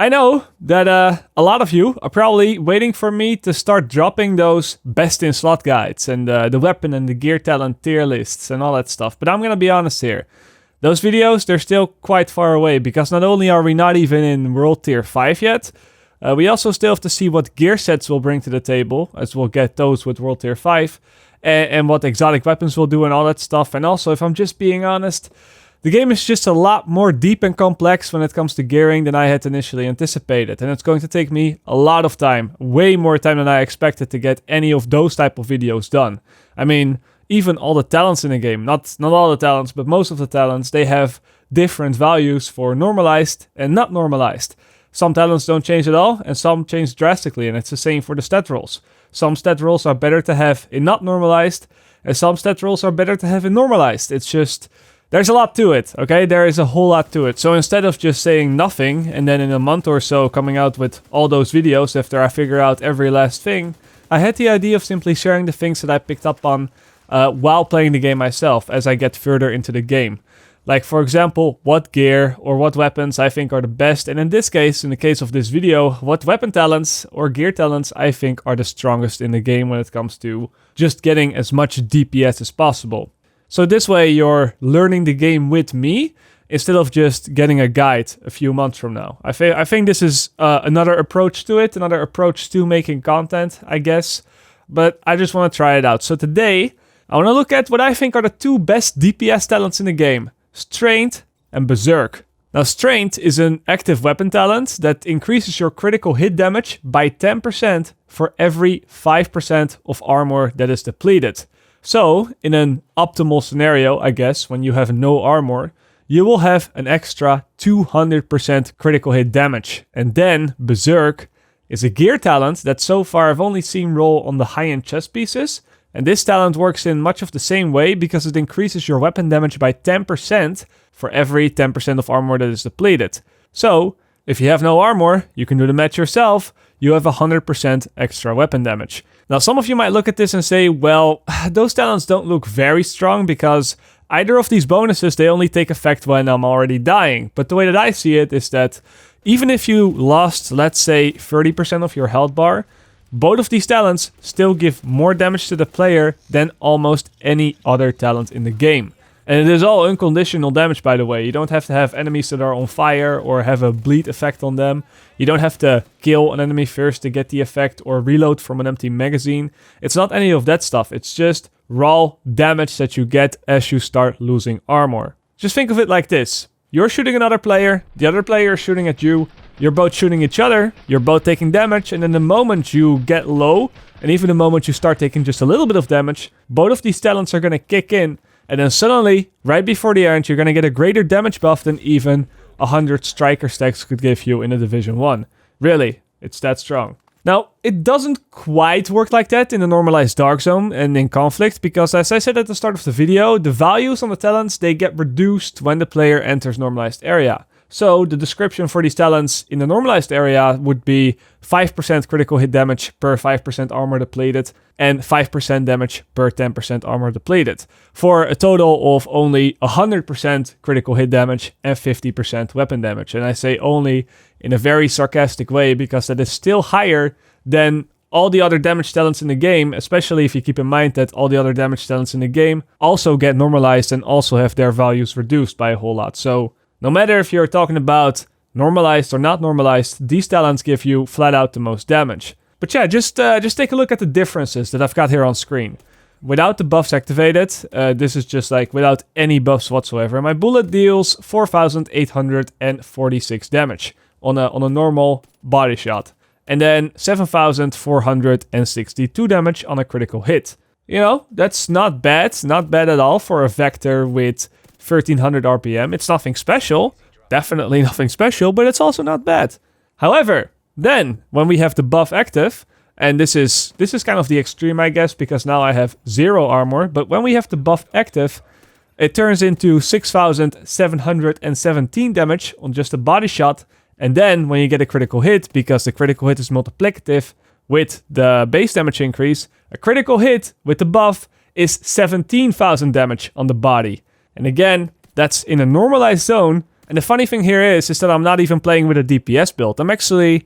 I know that a lot of you are probably waiting for me to start dropping those best in slot guides and the weapon and the gear talent tier lists and all that stuff. But I'm gonna be honest here. Those videos, they're still quite far away because not only are we not even in World Tier 5 yet, we also still have to see what gear sets we'll bring to the table, as we'll get those with World Tier 5, and what exotic weapons we'll do and all that stuff. And also, if I'm just being honest, the game is just a lot more deep and complex when it comes to gearing than I had initially anticipated. And it's going to take me a lot of time, way more time than I expected to get any of those type of videos done. I mean, even all the talents in the game, not all the talents, but most of the talents, they have different values for normalized and not normalized. Some talents don't change at all, and some change drastically, and it's the same for the stat rolls. Some stat rolls are better to have in not normalized, and some stat rolls are better to have in normalized. It's just, there's a lot to it, okay? There is a whole lot to it. So instead of just saying nothing, and then in a month or so coming out with all those videos after I figure out every last thing, I had the idea of simply sharing the things that I picked up on while playing the game myself as I get further into the game. Like, for example, what gear or what weapons I think are the best, and in this case, in the case of this video, what weapon talents or gear talents I think are the strongest in the game when it comes to just getting as much DPS as possible. So this way you're learning the game with me instead of just getting a guide a few months from now. I think this is another approach to it, another approach to making content, I guess. But I just want to try it out. So today, I want to look at what I think are the two best DPS talents in the game. Strained and Berserk. Now, Strained is an active weapon talent that increases your critical hit damage by 10% for every 5% of armor that is depleted. So, in an optimal scenario, I guess, when you have no armor, you will have an extra 200% critical hit damage. And then, Berserk is a gear talent that so far I've only seen roll on the high-end chest pieces. And this talent works in much of the same way because it increases your weapon damage by 10% for every 10% of armor that is depleted. So, if you have no armor, you can do the math yourself, you have 100% extra weapon damage. Now, some of you might look at this and say, well, those talents don't look very strong because either of these bonuses, they only take effect when I'm already dying. But the way that I see it is that even if you lost, let's say, 30% of your health bar, both of these talents still give more damage to the player than almost any other talent in the game. And it is all unconditional damage, by the way. You don't have to have enemies that are on fire or have a bleed effect on them. You don't have to kill an enemy first to get the effect or reload from an empty magazine. It's not any of that stuff. It's just raw damage that you get as you start losing armor. Just think of it like this. You're shooting another player, the other player is shooting at you, you're both shooting each other, you're both taking damage, and then the moment you get low, and even the moment you start taking just a little bit of damage, both of these talents are going to kick in, and then suddenly, right before the end, you're going to get a greater damage buff than even 100 striker stacks could give you in a Division 1. Really, it's that strong. Now, it doesn't quite work like that in the normalized Dark Zone and in Conflict, because as I said at the start of the video, the values on the talents, they get reduced when the player enters normalized area. So the description for these talents in the normalized area would be 5% critical hit damage per 5% armor depleted and 5% damage per 10% armor depleted, for a total of only 100% critical hit damage and 50% weapon damage. And I say only in a very sarcastic way because that is still higher than all the other damage talents in the game, especially if you keep in mind that all the other damage talents in the game also get normalized and also have their values reduced by a whole lot. So no matter if you're talking about normalized or not normalized, these talents give you flat out the most damage. But yeah, just take a look at the differences that I've got here on screen. Without the buffs activated, this is just like without any buffs whatsoever. My bullet deals 4,846 damage on a normal body shot. And then 7,462 damage on a critical hit. You know, that's not bad at all for a Vector with 1300 RPM. It's nothing special, definitely nothing special, but it's also not bad. However, then when we have the buff active, and this is kind of the extreme, I guess, because now I have 0 armor, but when we have the buff active, it turns into 6,717 damage on just a body shot, and then when you get a critical hit, because the critical hit is multiplicative with the base damage increase, a critical hit with the buff is 17,000 damage on the body. And again, that's in a normalized zone, And the funny thing here is that I'm not even playing with a DPS build. I'm actually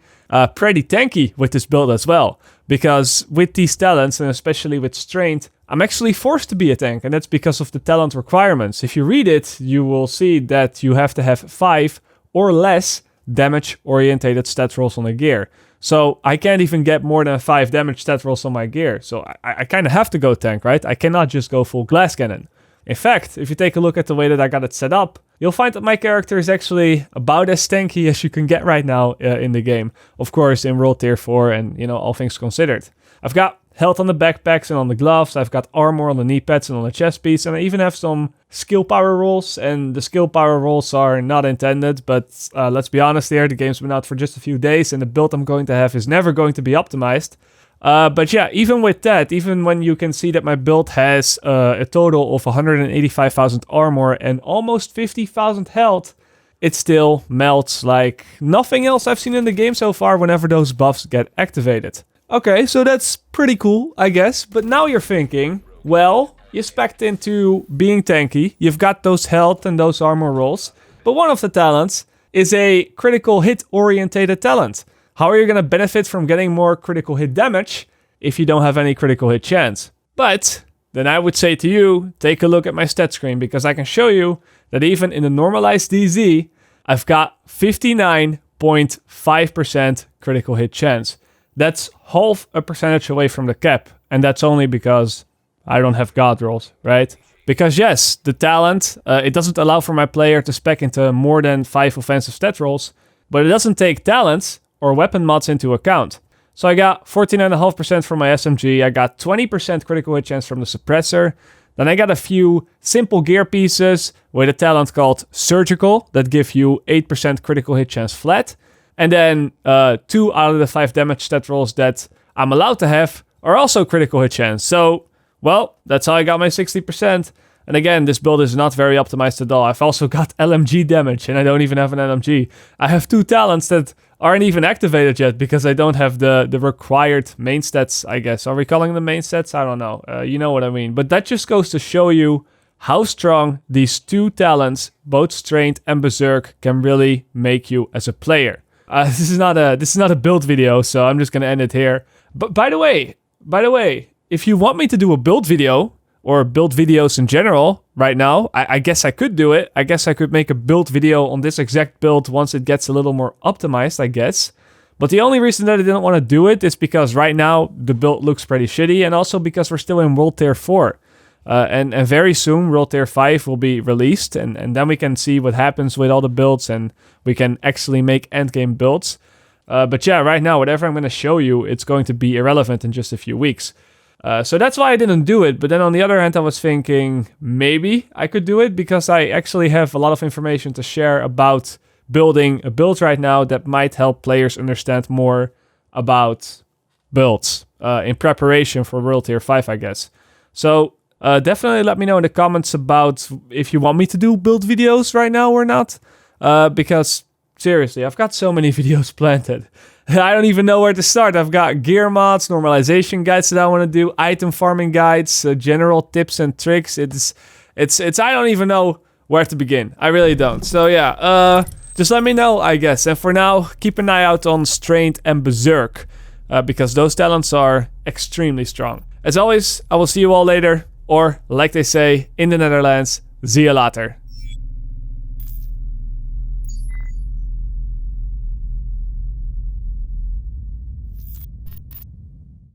pretty tanky with this build as well. Because with these talents, and especially with Strained, I'm actually forced to be a tank. And that's because of the talent requirements. If you read it, you will see that you have to have 5 or less damage-orientated stat rolls on the gear. So I can't even get more than 5 damage stat rolls on my gear. So I kind of have to go tank, right? I cannot just go full glass cannon. In fact, if you take a look at the way that I got it set up, you'll find that my character is actually about as tanky as you can get right now in the game. Of course, in World Tier 4 and, you know, all things considered. I've got health on the backpacks and on the gloves. I've got armor on the knee pads and on the chest piece. And I even have some skill power rolls. And the skill power rolls are not intended. But let's be honest here, the game's been out for just a few days. And the build I'm going to have is never going to be optimized. But yeah, even with that, even when you can see that my build has a total of 185,000 armor and almost 50,000 health, it still melts like nothing else I've seen in the game so far whenever those buffs get activated. Okay, so that's pretty cool, I guess. But now you're thinking, well, you spec'd into being tanky, you've got those health and those armor rolls, but one of the talents is a critical hit orientated talent. How are you going to benefit from getting more critical hit damage if you don't have any critical hit chance? But then I would say to you, take a look at my stat screen, because I can show you that even in the normalized DZ, I've got 59.5% critical hit chance. That's half a percentage away from the cap, and that's only because I don't have god rolls, right? Because yes, the talent, it doesn't allow for my player to spec into more than 5 offensive stat rolls, but it doesn't take talents or weapon mods into account. So I got 14.5% from my SMG, I got 20% critical hit chance from the suppressor, then I got a few simple gear pieces with a talent called Surgical that give you 8% critical hit chance flat, and then 2 out of the 5 damage stat rolls that I'm allowed to have are also critical hit chance. So, well, that's how I got my 60%. And again, this build is not very optimized at all. I've also got LMG damage, and I don't even have an LMG. I have 2 talents that aren't even activated yet because I don't have the required main stats, I guess. Are we calling them main stats? I don't know. You know what I mean. But that just goes to show you how strong these 2 talents, both Strained and Berserk, can really make you as a player. This is not a build video, so I'm just gonna end it here. But by the way, if you want me to do a build video, or build videos in general right now, I guess I could do it. I guess I could make a build video on this exact build once it gets a little more optimized, I guess. But the only reason that I didn't want to do it is because right now the build looks pretty shitty, and also because we're still in World Tier 4. And very soon World Tier 5 will be released, and then we can see what happens with all the builds, and we can actually make endgame builds. But yeah, right now, whatever I'm going to show you, it's going to be irrelevant in just a few weeks. So that's why I didn't do it. But then on the other hand, I was thinking maybe I could do it because I actually have a lot of information to share about building a build right now that might help players understand more about builds in preparation for World Tier 5, I guess. So definitely let me know in the comments about if you want me to do build videos right now or not. Because seriously, I've got so many videos planned. I don't even know where to start. I've got gear mods, normalization guides that I want to do, item farming guides, general tips and tricks. It's I don't even know where to begin. I really don't. So yeah, just let me know, I guess. And for now, keep an eye out on Strained and Berserk, because those talents are extremely strong. As always, I will see you all later, or like they say in the Netherlands, zie je later.